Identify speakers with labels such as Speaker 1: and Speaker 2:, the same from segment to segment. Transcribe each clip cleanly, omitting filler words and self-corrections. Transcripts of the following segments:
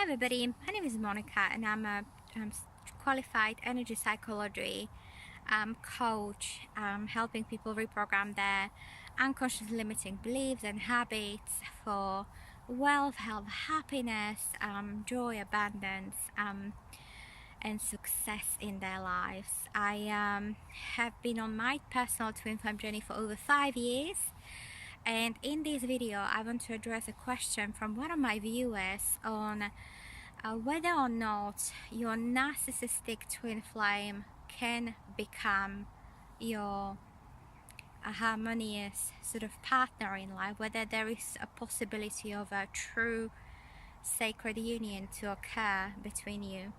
Speaker 1: Hi everybody, my name is Monika and I'm a qualified energy psychology coach, helping people reprogram their unconscious limiting beliefs and habits for wealth, health, happiness, joy, abundance, and success in their lives. I have been on my personal twin flame journey for over 5 years. And in this video, I want to address a question from one of my viewers on whether or not your narcissistic twin flame can become your harmonious sort of partner in life, whether there is a possibility of a true sacred union to occur between you.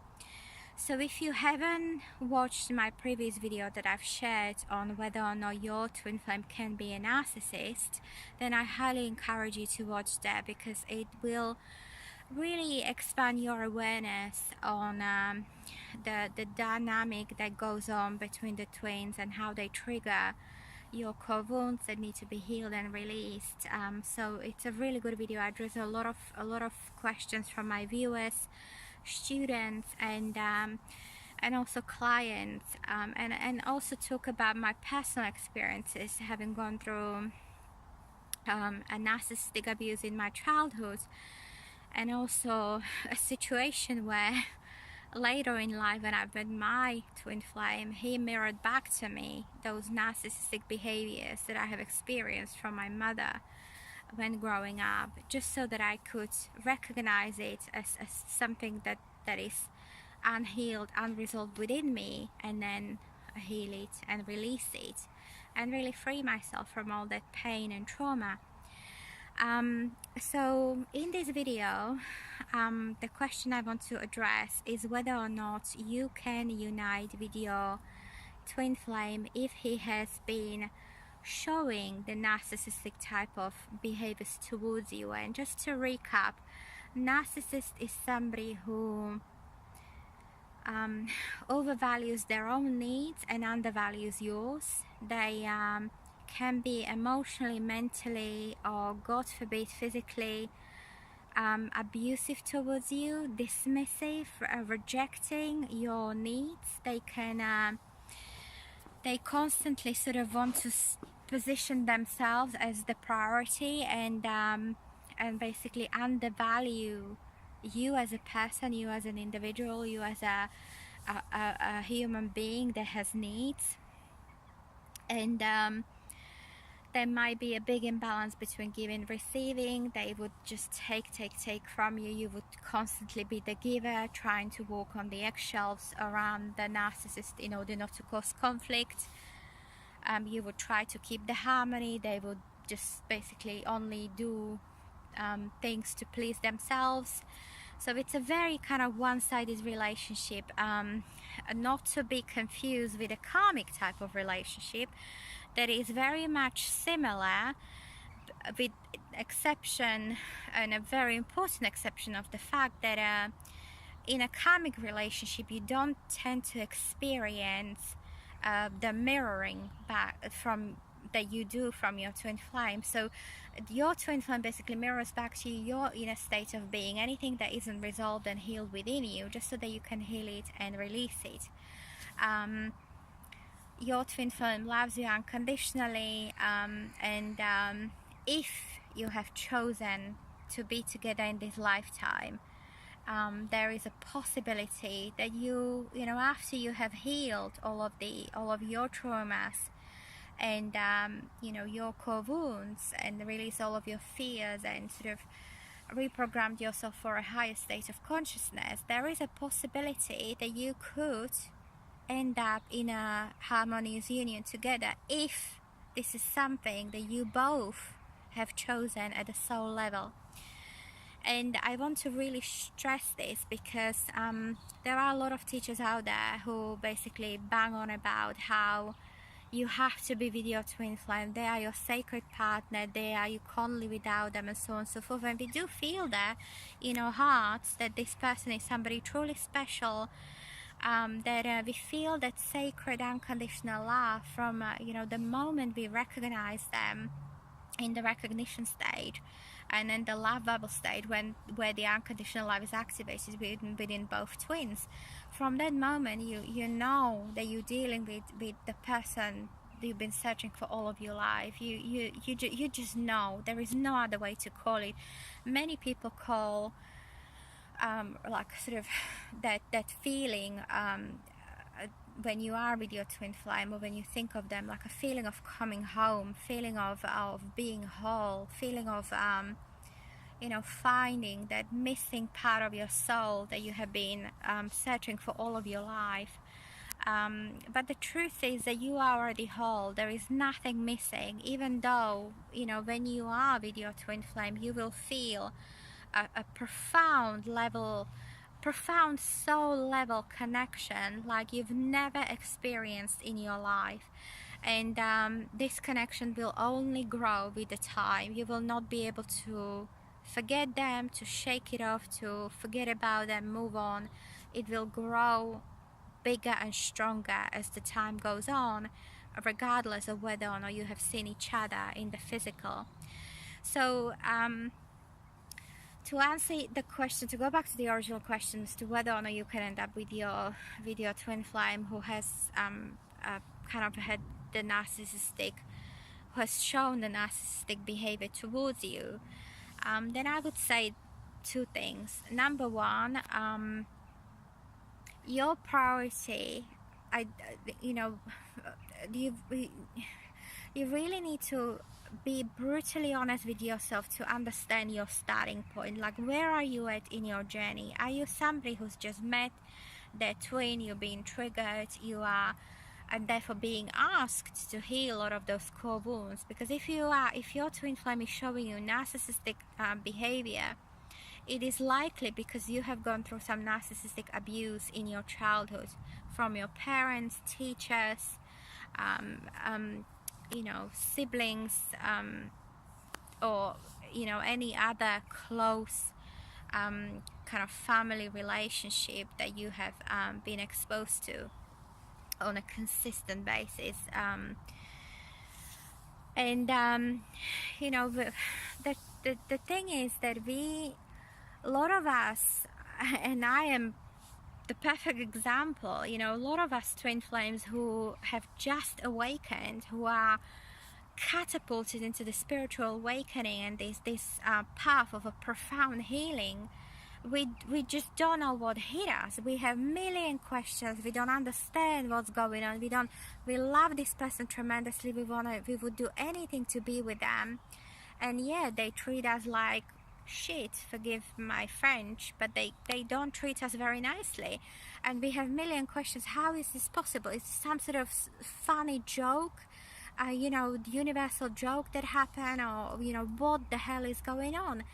Speaker 1: So if you haven't watched my previous video that I've shared on whether or not your twin flame can be a narcissist, then I highly encourage you to watch that, because it will really expand your awareness on the dynamic that goes on between the twins and how they trigger your core wounds that need to be healed and released. So it's a really good video. I address a lot of questions from my viewers, students, and also clients, and also talk about my personal experiences, having gone through a narcissistic abuse in my childhood, and also a situation where later in life, when I met my twin flame, he mirrored back to me those narcissistic behaviors that I have experienced from my mother when growing up, just so that I could recognize it as something that is unhealed, unresolved within me, and then heal it and release it and really free myself from all that pain and trauma. So in this video, the question I want to address is whether or not you can unite with your twin flame if he has been showing the narcissistic type of behaviors towards you. And just to recap, narcissist is somebody who overvalues their own needs and undervalues yours. They can be emotionally, mentally, or God forbid physically abusive towards you, dismissive, rejecting your needs. They can they constantly sort of want to position themselves as the priority, and basically undervalue you as a person, you as an individual, you as a human being that has needs. And there might be a big imbalance between giving and receiving. They would just take from you. You would constantly be the giver, trying to walk on the eggshells around the narcissist in order not to cause conflict. You would try to keep the harmony. They would just basically only do things to please themselves. So it's a very kind of one-sided relationship, not to be confused with a karmic type of relationship that is very much similar, with exception, and a very important exception, of the fact that in a karmic relationship you don't tend to experience the mirroring back from that you do from your twin flame. So your twin flame basically mirrors back to you your inner state of being, anything that isn't resolved and healed within you, just so that you can heal it and release it. Your twin flame loves you unconditionally, and if you have chosen to be together in this lifetime, there is a possibility that you know, after you have healed all of your traumas and you know, your core wounds, and release all of your fears and sort of reprogrammed yourself for a higher state of consciousness, there is a possibility that you could end up in a harmonious union together, if this is something that you both have chosen at the soul level. And I want to really stress this, because there are a lot of teachers out there who basically bang on about how you have to be with your twin flame, they are your sacred partner, you can't live without them, and so on and so forth. And we do feel that in our hearts that this person is somebody truly special, that we feel that sacred unconditional love from you know, the moment we recognize them in the recognition stage, and then the love bubble stage where the unconditional love is activated within both twins. From that moment, you know that you're dealing with the person you've been searching for all of your life. You just know. There is no other way to call it. Many people call like sort of that feeling when you are with your twin flame, or when you think of them, like a feeling of coming home, feeling of being whole, feeling of finding that missing part of your soul that you have been searching for all of your life. But the truth is that you are already whole. There is nothing missing, even though when you are with your twin flame, you will feel a profound soul level connection like you've never experienced in your life. And this connection will only grow with the time. You will not be able to forget them, to shake it off, to forget about them, move on. It will grow bigger and stronger as the time goes on, regardless of whether or not you have seen each other in the physical. So to answer the question, to go back to the original question as to whether or not you can end up with your twin flame who has kind of had the narcissistic, who has shown the narcissistic behavior towards you, then I would say two things. Number one, your priority, you really need to be brutally honest with yourself to understand your starting point. Like, where are you at in your journey? Are you somebody who's just met their twin, you're being triggered, and therefore being asked to heal a lot of those core wounds? Because if your twin flame is showing you narcissistic behavior, it is likely because you have gone through some narcissistic abuse in your childhood from your parents, teachers, siblings, or any other close kind of family relationship that you have been exposed to on a consistent basis. The thing is that a lot of us, and I am the perfect example, a lot of us twin flames who have just awakened, who are catapulted into the spiritual awakening and this path of a profound healing, we just don't know what hit us. We have million questions. We don't understand what's going on. We love this person tremendously. We would do anything to be with them, and yet they treat us like shit, forgive my French, but they don't treat us very nicely. And we have million questions. How is this possible? Is some sort of funny joke, the universal joke that happened, or what the hell is going on?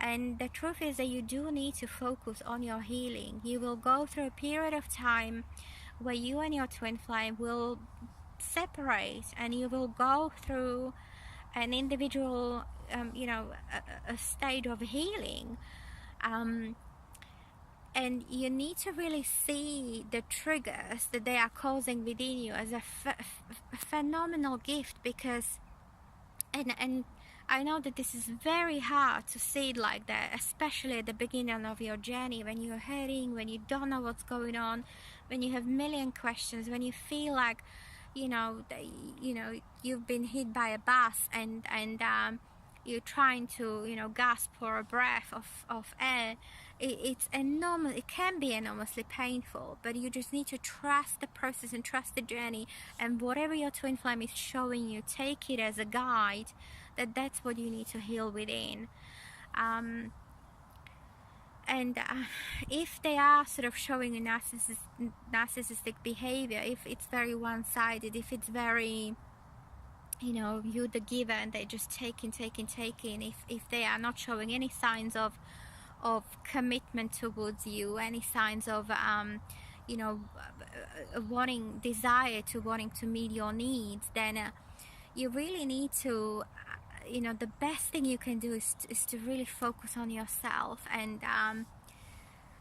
Speaker 1: And the truth is that you do need to focus on your healing. You will go through a period of time where you and your twin flame will separate, and you will go through an individual a state of healing, and you need to really see the triggers that they are causing within you as a phenomenal gift. Because and I know that this is very hard to see it like that, especially at the beginning of your journey, when you're hurting, when you don't know what's going on, when you have million questions, when you feel like you've been hit by a bus and you're trying to gasp for a breath of air. It's enormous. It can be enormously painful, but you just need to trust the process and trust the journey, and whatever your twin flame is showing you, take it as a guide, that's what you need to heal within. If they are sort of showing a narcissistic behavior, if it's very one-sided, if it's very you the giver and they just taking, if they are not showing any signs of commitment towards you, any signs of desire to meet your needs, then you really need to the best thing you can do is to really focus on yourself, and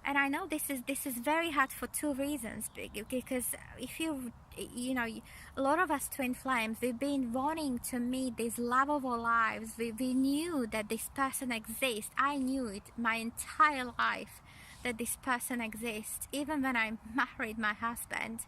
Speaker 1: And I know this is very hard for two reasons, because if you know, a lot of us twin flames, we've been wanting to meet this love of our lives. We knew that this person exists. I knew it my entire life, that this person exists. Even when I married my husband,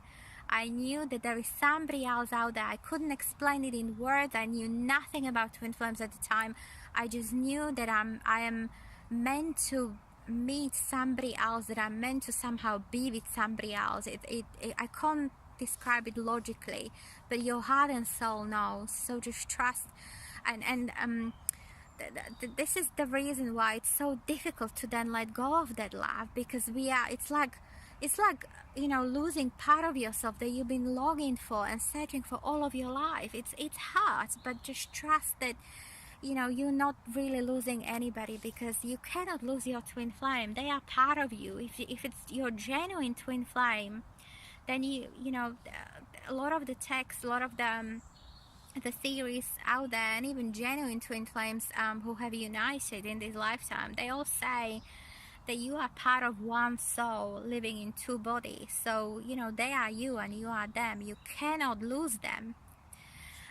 Speaker 1: I knew that there is somebody else out there. I couldn't explain it in words. I knew nothing about twin flames at the time. I just knew that I am meant to meet somebody else, that I'm meant to somehow be with somebody else. I can't describe it logically, but your heart and soul knows. So just trust. And this is the reason why it's so difficult to then let go of that love, because it's like you know, losing part of yourself that you've been longing for and searching for all of your life. It's hard, but just trust that, you know, you're not really losing anybody, because you cannot lose your twin flame. They are part of you. If it's your genuine twin flame, then you know, a lot of the text, a lot of the theories out there, and even genuine twin flames who have united in this lifetime, they all say that you are part of one soul living in two bodies. So, you know, they are you and you are them. You cannot lose them.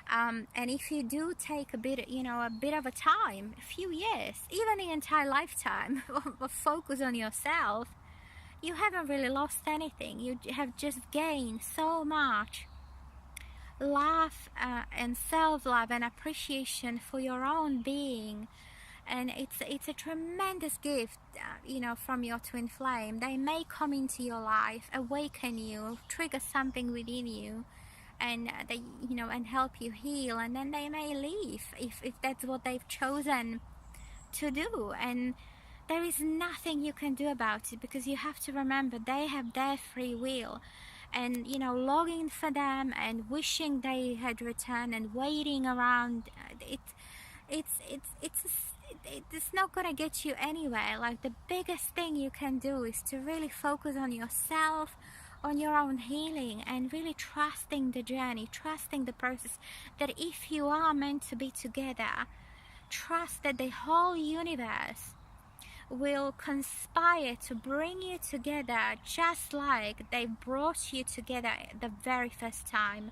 Speaker 1: And if you do take a bit, you know, a bit of a time, a few years, even the entire lifetime of focus on yourself, you haven't really lost anything. You have just gained so much love and self-love and appreciation for your own being. And it's a tremendous gift, you know, from your twin flame. They may come into your life, awaken you, trigger something within you, and they, you know, and help you heal, and then they may leave if that's what they've chosen to do. And there is nothing you can do about it, because you have to remember they have their free will. And, you know, longing for them and wishing they had returned and waiting around, it's not gonna get you anywhere. Like, the biggest thing you can do is to really focus on yourself, on your own healing, and really trusting the journey, trusting the process, that if you are meant to be together, trust that the whole universe will conspire to bring you together, just like they brought you together the very first time.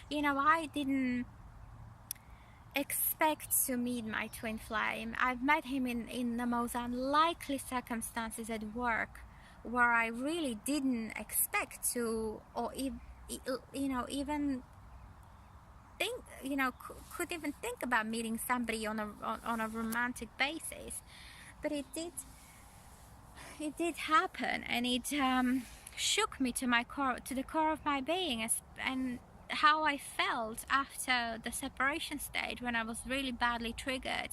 Speaker 1: You know, I didn't expect to meet my twin flame. I've met him in the most unlikely circumstances at work, where I really didn't expect to, or you know, even think, you know, could even think about meeting somebody on a romantic basis. But it did happen, and it shook me to the core of my being, and how I felt after the separation stage, when I was really badly triggered.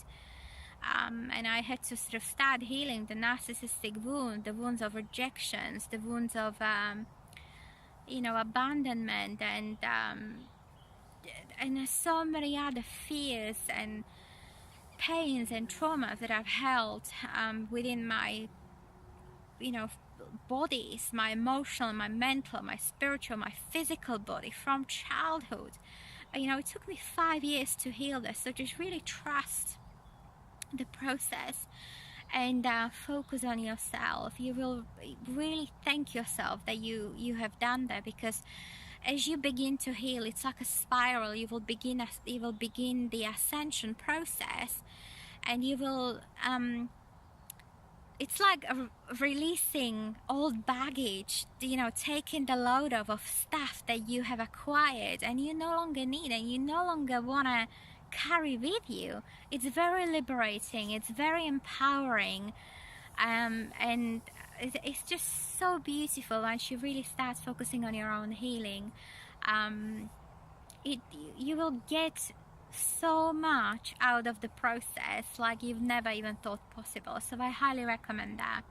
Speaker 1: And I had to sort of start healing the narcissistic wound, the wounds of rejections, the wounds of, you know, abandonment, and so many other fears and pains and traumas that I've held within my, you know, bodies, my emotional, my mental, my spiritual, my physical body from childhood. You know, it took me 5 years to heal this. So just really trust the process and focus on yourself. You will really thank yourself that you have done that, because as you begin to heal, it's like a spiral. You will begin the ascension process, and you will it's like releasing old baggage, you know, taking the load of stuff that you have acquired and you no longer need, and you no longer want to carry with you. It's very liberating, it's very empowering, and it's just so beautiful once you really start focusing on your own healing. You will get so much out of the process like you've never even thought possible. So I highly recommend that.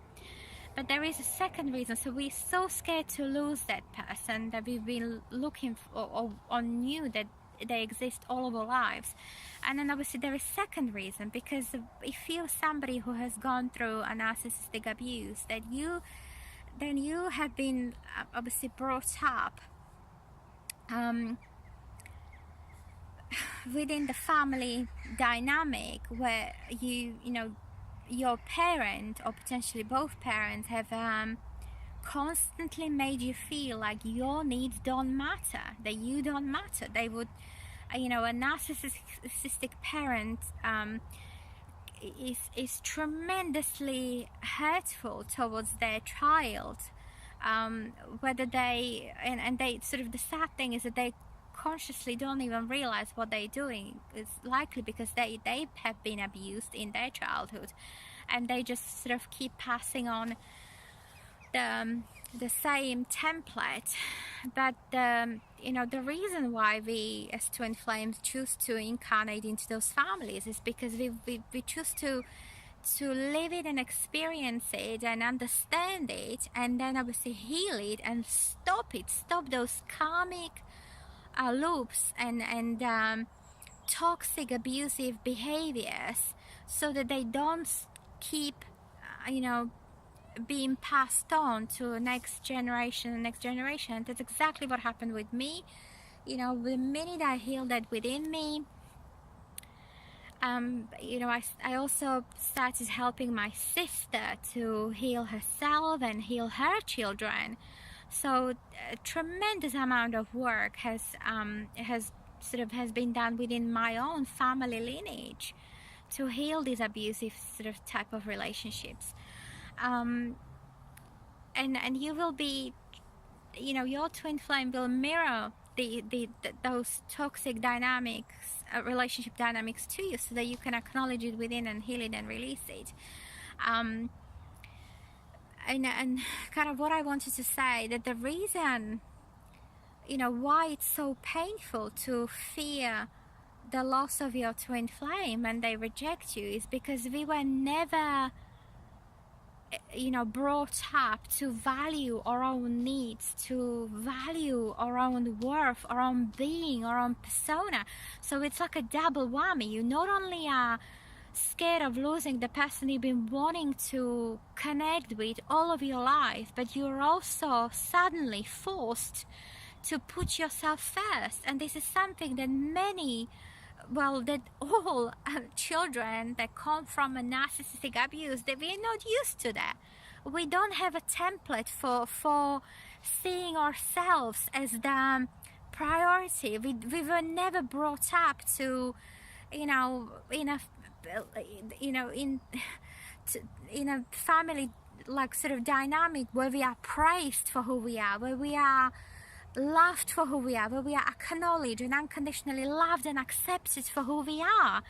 Speaker 1: But there is a second reason. So we're so scared to lose that person that we've been looking for, or knew that they exist all of our lives. And then obviously there is a second reason, because if you're somebody who has gone through a narcissistic abuse, that you have been obviously brought up within the family dynamic, where you know, your parent, or potentially both parents, have constantly made you feel like your needs don't matter, that you don't matter. They would, a narcissistic parent is tremendously hurtful towards their child, whether they, and they sort of, the sad thing is that they consciously don't even realize what they're doing. It's likely because they have been abused in their childhood, and they just sort of keep passing on the same template. But the reason why we as twin flames choose to incarnate into those families is because we choose to live it and experience it and understand it, and then obviously heal it and stop those karmic loops and toxic abusive behaviors, so that they don't keep being passed on to next generation. That's exactly what happened with me. The minute I healed that within me, I also started helping my sister to heal herself and heal her children. So a tremendous amount of work has been done within my own family lineage to heal these abusive sort of type of relationships. And you will be, your twin flame will mirror those toxic dynamics, relationship dynamics to you, so that you can acknowledge it within and heal it and release it. And kind of what I wanted to say, that the reason, why it's so painful to fear the loss of your twin flame and they reject you, is because we were never brought up to value our own needs, to value our own worth, our own being, our own persona. So it's like a double whammy. You not only are scared of losing the person you've been wanting to connect with all of your life, but you're also suddenly forced to put yourself first. And this is something that that all children that come from a narcissistic abuse, that we're not used to that. We don't have a template for seeing ourselves as the priority. We were never brought up to, in a family like sort of dynamic where we are praised for who we are, where we are loved for who we are, where we are acknowledged and unconditionally loved and accepted for who we are.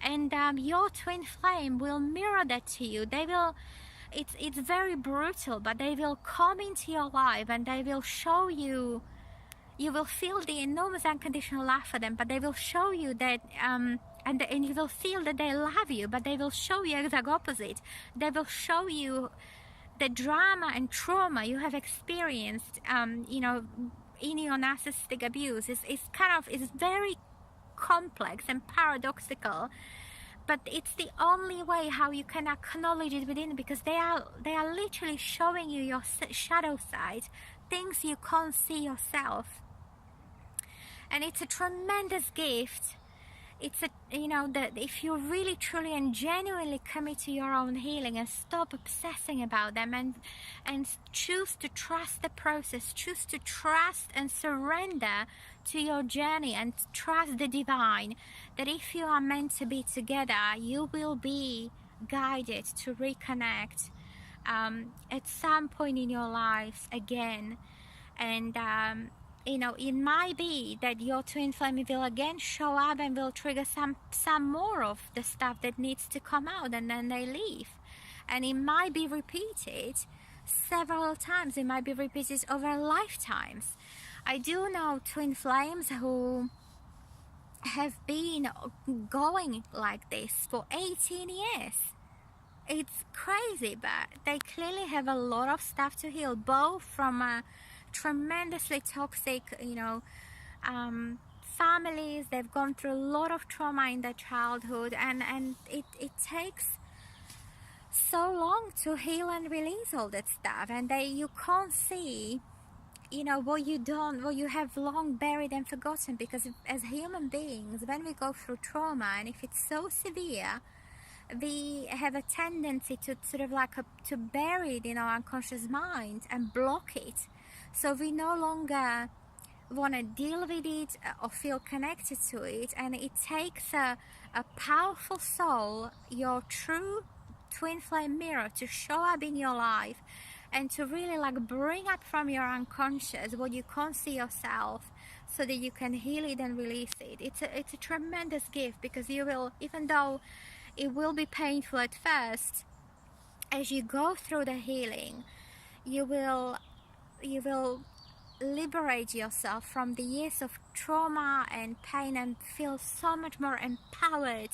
Speaker 1: And your twin flame will mirror that to you. They will, it's very brutal, but they will come into your life and they will show you, you will feel the enormous unconditional love for them, but they will show you that and you will feel that they love you, but they will show you exact opposite. They will show you the drama and trauma you have experienced in your narcissistic abuse. Is very complex and paradoxical, but it's the only way how you can acknowledge it within, because they are literally showing you your shadow side, things you can't see yourself. And it's a tremendous gift. It's that if you really truly and genuinely commit to your own healing and stop obsessing about them and choose to trust the process, choose to trust and surrender to your journey and trust the divine, that if you are meant to be together, you will be guided to reconnect at some point in your lives again. And it might be that your twin flame will again show up and will trigger some more of the stuff that needs to come out, and then they leave. And it might be repeated several times. It might be repeated over lifetimes. I do know twin flames who have been going like this for 18 years. It's crazy, but they clearly have a lot of stuff to heal, both from a tremendously toxic families. They've gone through a lot of trauma in their childhood, and it takes so long to heal and release all that stuff, and you can't see what you have long buried and forgotten, because as human beings, when we go through trauma, and if it's so severe we have a tendency to sort of like to bury it in our unconscious mind and block it. So we no longer want to deal with it or feel connected to it. And it takes a powerful soul, your true twin flame mirror, to show up in your life and to really like bring up from your unconscious what you can't see yourself, so that you can heal it and release it. It's a tremendous gift, because you will, even though it will be painful at first, as you go through the healing, you will liberate yourself from the years of trauma and pain and feel so much more empowered,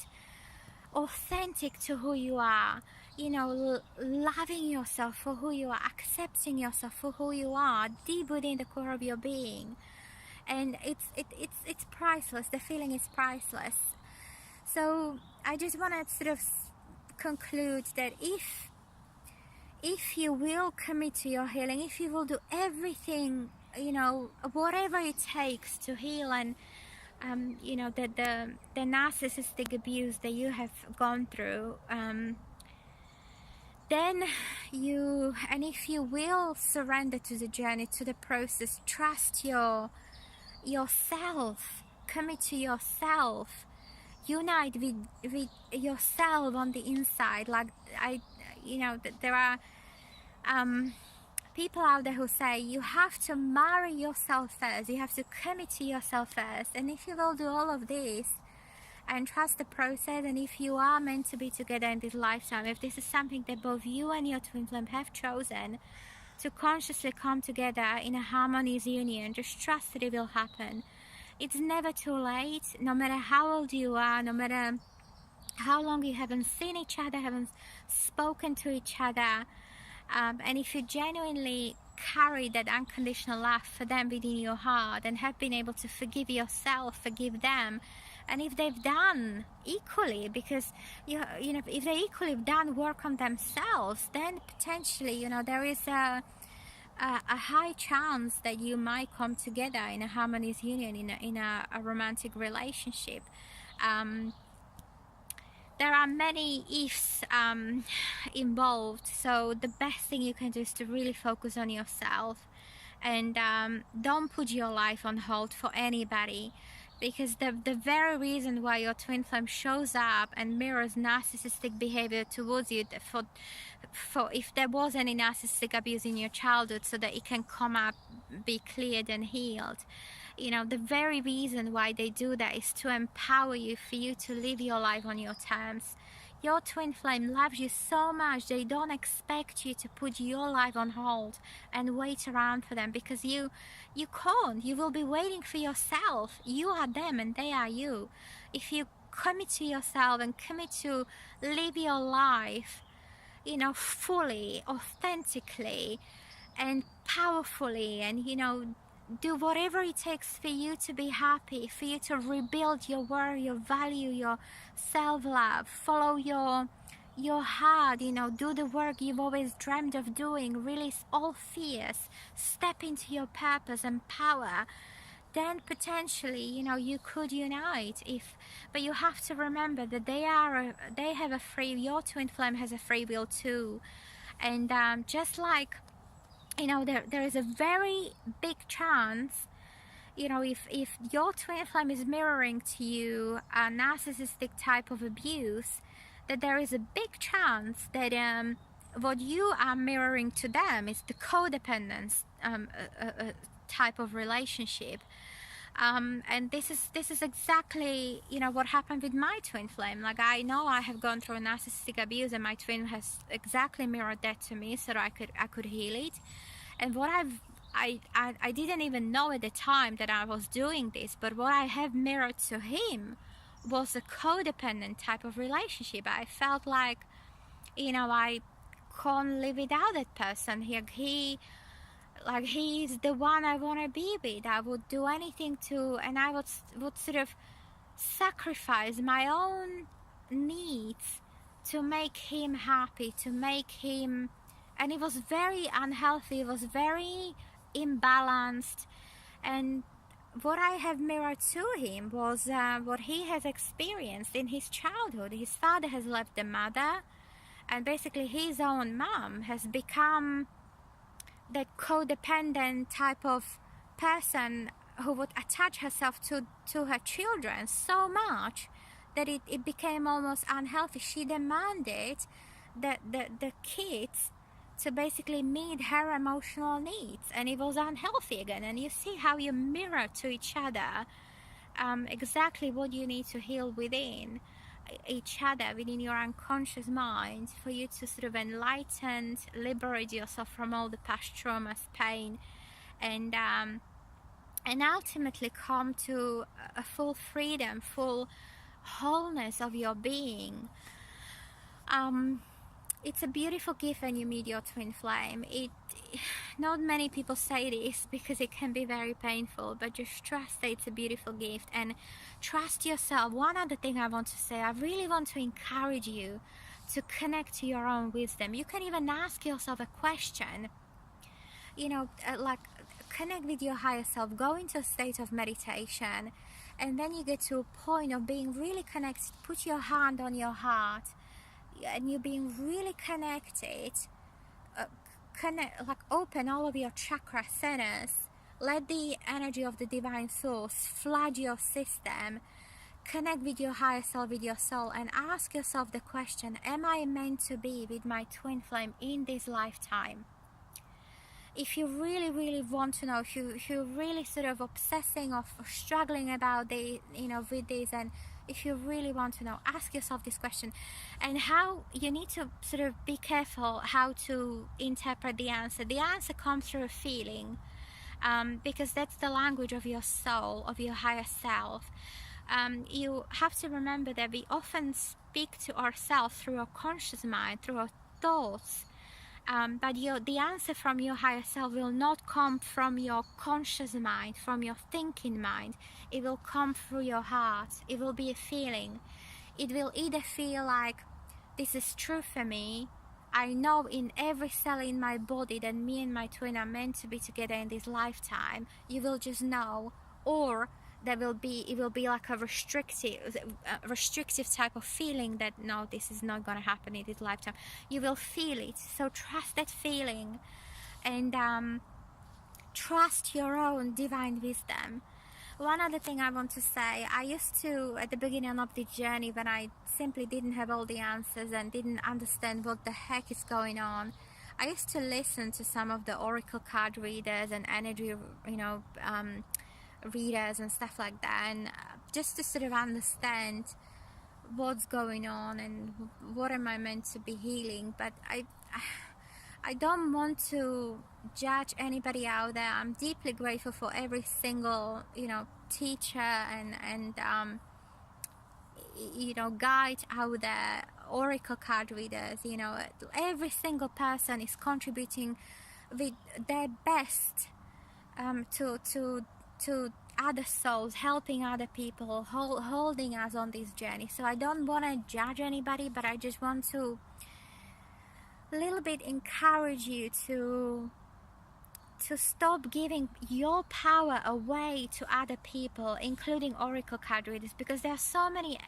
Speaker 1: authentic to who you are, you know, loving yourself for who you are, accepting yourself for who you are deep within the core of your being. And it's priceless. The feeling is priceless. So I just want to sort of conclude that if you will commit to your healing, if you will do everything, you know, whatever it takes to heal, and you know, the narcissistic abuse that you have gone through, then and if you will surrender to the journey, to the process, trust yourself, commit to yourself, unite with yourself on the inside. Like you know, there are people out there who say you have to marry yourself first, you have to commit to yourself first. And if you will do all of this and trust the process, and if you are meant to be together in this lifetime, if this is something that both you and your twin flame have chosen to consciously come together in a harmonious union, just trust that it will happen. It's never too late, no matter how old you are, no matter how long you haven't seen each other, haven't spoken to each other. And if you genuinely carry that unconditional love for them within your heart, and have been able to forgive yourself, forgive them, and if they've done equally, because you know, if they equally done work on themselves, then potentially, you know, there is a high chance that you might come together in a harmonious union, in a romantic relationship. There are many ifs involved, so the best thing you can do is to really focus on yourself, and don't put your life on hold for anybody, because the very reason why your twin flame shows up and mirrors narcissistic behavior towards you, for if there was any narcissistic abuse in your childhood, so that it can come up, be cleared and healed. You know, the very reason why they do that is to empower you, for you to live your life on your terms. Your twin flame loves you so much, they don't expect you to put your life on hold and wait around for them, because you can't. You will be waiting for yourself. You are them and they are you. If you commit to yourself and commit to live your life, you know, fully, authentically and powerfully, and, you know, do whatever it takes for you to be happy, for you to rebuild your worth, your value, your self-love, follow your heart, you know, do the work you've always dreamed of doing, release all fears, step into your purpose and power, then potentially, you know, you could unite. But you have to remember that they have a your twin flame has a free will too. And just like, you know, there is a very big chance, you know, if your twin flame is mirroring to you a narcissistic type of abuse, that there is a big chance that what you are mirroring to them is the codependence type of relationship. And this is exactly, you know, what happened with my twin flame. Like, I know I have gone through a narcissistic abuse, and my twin has exactly mirrored that to me, so that I could heal it. And what I didn't even know at the time that I was doing this, but what I have mirrored to him was a codependent type of relationship. I felt like, you know, I can't live without that person. He's the one I want to be with. I would do anything to, and I would sort of sacrifice my own needs to make him happy, to make him, and it was very unhealthy, it was very imbalanced. And what I have mirrored to him was what he has experienced in his childhood. His father has left the mother, and basically his own mom has become that codependent type of person who would attach herself to her children so much that it became almost unhealthy. She demanded that the kids to basically meet her emotional needs, and it was unhealthy again. And you see how you mirror to each other exactly what you need to heal within each other, within your unconscious mind, for you to sort of enlighten, liberate yourself from all the past traumas, pain, and ultimately come to a full freedom, full wholeness of your being. It's a beautiful gift when you meet your twin flame. Not many people say this because it can be very painful, but just trust that it's a beautiful gift and trust yourself. One other thing I want to say, I really want to encourage you to connect to your own wisdom. You can even ask yourself a question, like connect with your higher self, go into a state of meditation, and then you get to a point of being really connected. Put your hand on your heart, and you're being really connected. Like open all of your chakra centers, let the energy of the divine source flood your system, connect with your higher self, with your soul, and ask yourself the question, am I meant to be with my twin flame in this lifetime? If you really, really want to know, if you're really sort of obsessing or struggling about with this, and if you really want to know, ask yourself this question. And how you need to sort of be careful how to interpret the answer. The answer comes through a feeling, because that's the language of your soul, of your higher self. You have to remember that we often speak to ourselves through our conscious mind, through our thoughts. But the answer from your higher self will not come from your conscious mind, from your thinking mind. It will come through your heart. It will be a feeling. It will either feel like, this is true for me. I know in every cell in my body that me and my twin are meant to be together in this lifetime. You will just know. Or it will be like a restrictive type of feeling that no, this is not going to happen in this lifetime. You will feel it. So trust that feeling, and trust your own divine wisdom. One other thing I want to say, I used to, at the beginning of the journey, when I simply didn't have all the answers and didn't understand what the heck is going on, I used to listen to some of the oracle card readers and energy, readers and stuff like that, and just to sort of understand what's going on and what am I meant to be healing. But I don't want to judge anybody out there. I'm deeply grateful for every single teacher and guide out there, oracle card readers. Every single person is contributing with their best to other souls, helping other people, holding us on this journey. So I don't want to judge anybody, but I just want to a little bit encourage you to stop giving your power away to other people, including oracle card readers, because there are so many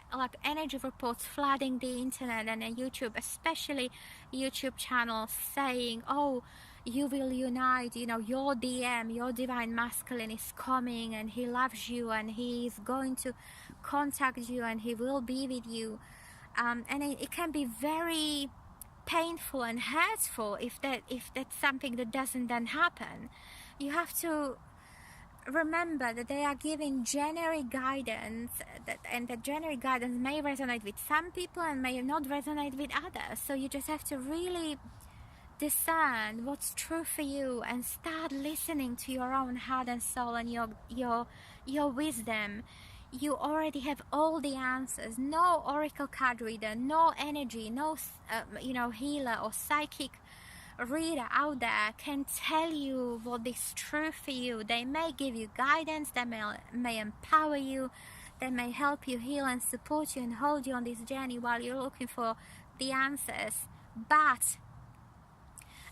Speaker 1: energy reports flooding the internet and YouTube, especially YouTube channels, saying, oh, you will unite, your DM, your divine masculine is coming and he loves you and he is going to contact you and he will be with you, and it can be very painful and hurtful if that's something that doesn't then happen. You have to remember that they are giving generic guidance, and that generic guidance may resonate with some people and may not resonate with others. So you just have to really discern what's true for you and start listening to your own heart and soul and your wisdom. You already have all the answers. No oracle card reader, no energy, no healer or psychic reader out there can tell you what is true for you. They may give you guidance, they may empower you, they may help you heal and support you and hold you on this journey while you're looking for the answers. But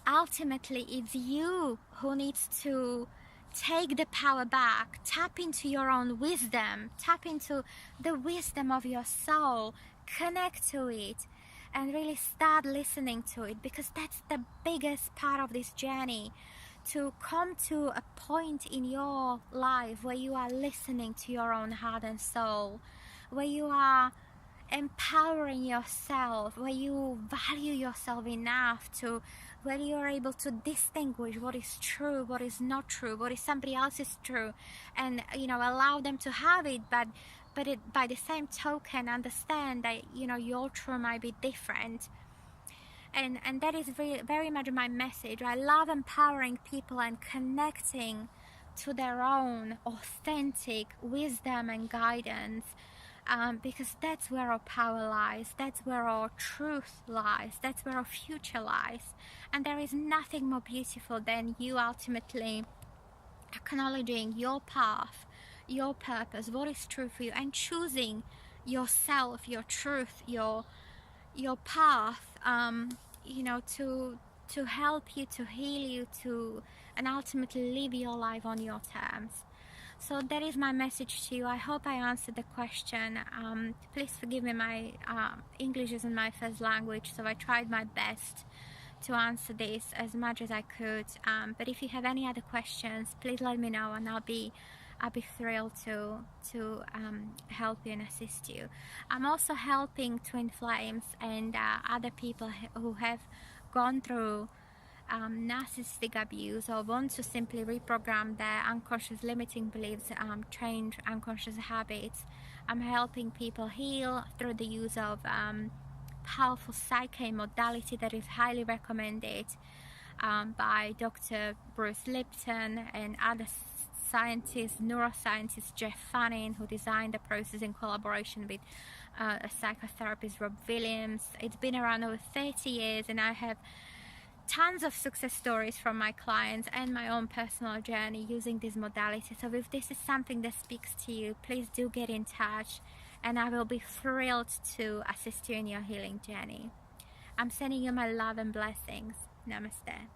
Speaker 1: ultimately, it's you who needs to take the power back, tap into your own wisdom, tap into the wisdom of your soul, connect to it, and really start listening to it, because that's the biggest part of this journey, to come to a point in your life where you are listening to your own heart and soul, where you are empowering yourself, where you value yourself enough to, where you are able to distinguish what is true, what is not true, what is somebody else's true, and allow them to have it, but it, by the same token, understand that your truth might be different. And that is very, very much my message. I love empowering people and connecting to their own authentic wisdom and guidance, because that's where our power lies, that's where our truth lies, that's where our future lies. And there is nothing more beautiful than you ultimately acknowledging your path, your purpose, what is true for you, and choosing yourself, your truth, your path, to help you, to heal you, and ultimately live your life on your terms. So that is my message to you. I hope I answered the question. Please forgive me, my English isn't my first language, so I tried my best to answer this as much as I could. But if you have any other questions, please let me know, and I'll be thrilled to help you and assist you. I'm also helping twin flames and other people who have gone through narcissistic abuse, or want to simply reprogram their unconscious limiting beliefs, change unconscious habits. I'm helping people heal through the use of powerful PSYCH-K modality that is highly recommended by Dr. Bruce Lipton and other scientists, neuroscientist Jeff Fanning, who designed the process in collaboration with a psychotherapist, Rob Williams. It's been around over 30 years, and I have tons of success stories from my clients and my own personal journey using this modality. So if this is something that speaks to you, please do get in touch, and I will be thrilled to assist you in your healing journey. I'm sending you my love and blessings. Namaste.